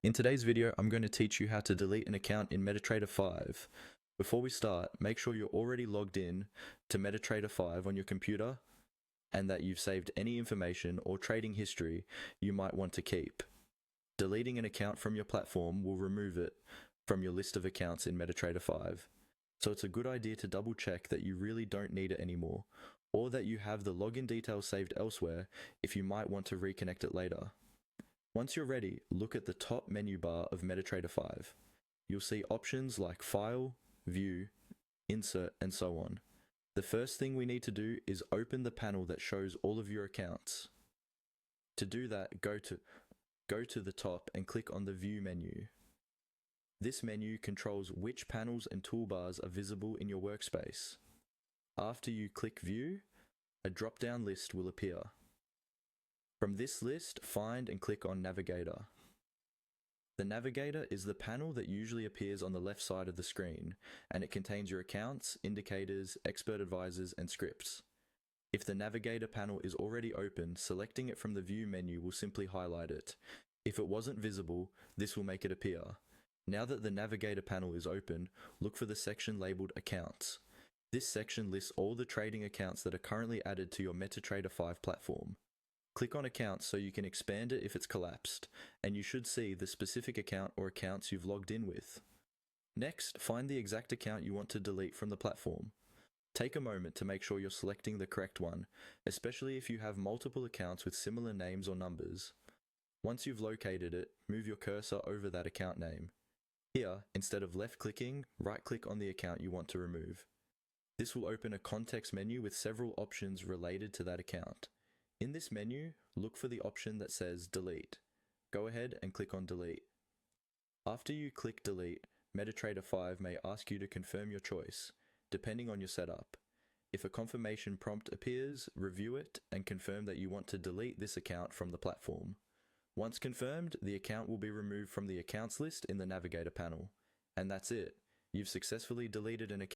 In today's video, I'm going to teach you how to delete an account in MetaTrader 5. Before we start, make sure you're already logged in to MetaTrader 5 on your computer and that you've saved any information or trading history you might want to keep. Deleting an account from your platform will remove it from your list of accounts in MetaTrader 5. So it's a good idea to double check that you really don't need it anymore, or that you have the login details saved elsewhere if you might want to reconnect it later. Once you're ready, look at the top menu bar of MetaTrader 5. You'll see options like File, View, Insert, and so on. The first thing we need to do is open the panel that shows all of your accounts. To do that, go to the top and click on the View menu. This menu controls which panels and toolbars are visible in your workspace. After you click View, a drop-down list will appear. From this list, find and click on Navigator. The Navigator is the panel that usually appears on the left side of the screen, and it contains your accounts, indicators, expert advisors, and scripts. If the Navigator panel is already open, selecting it from the View menu will simply highlight it. If it wasn't visible, this will make it appear. Now that the Navigator panel is open, look for the section labeled Accounts. This section lists all the trading accounts that are currently added to your MetaTrader 5 platform. Click on Accounts so you can expand it if it's collapsed, and you should see the specific account or accounts you've logged in with. Next, find the exact account you want to delete from the platform. Take a moment to make sure you're selecting the correct one, especially if you have multiple accounts with similar names or numbers. Once you've located it, move your cursor over that account name. Here, instead of left-clicking, right-click on the account you want to remove. This will open a context menu with several options related to that account. In this menu, look for the option that says Delete. Go ahead and click on Delete. After you click Delete, MetaTrader 5 may ask you to confirm your choice, depending on your setup. If a confirmation prompt appears, review it and confirm that you want to delete this account from the platform. Once confirmed, the account will be removed from the accounts list in the Navigator panel. And that's it. You've successfully deleted an account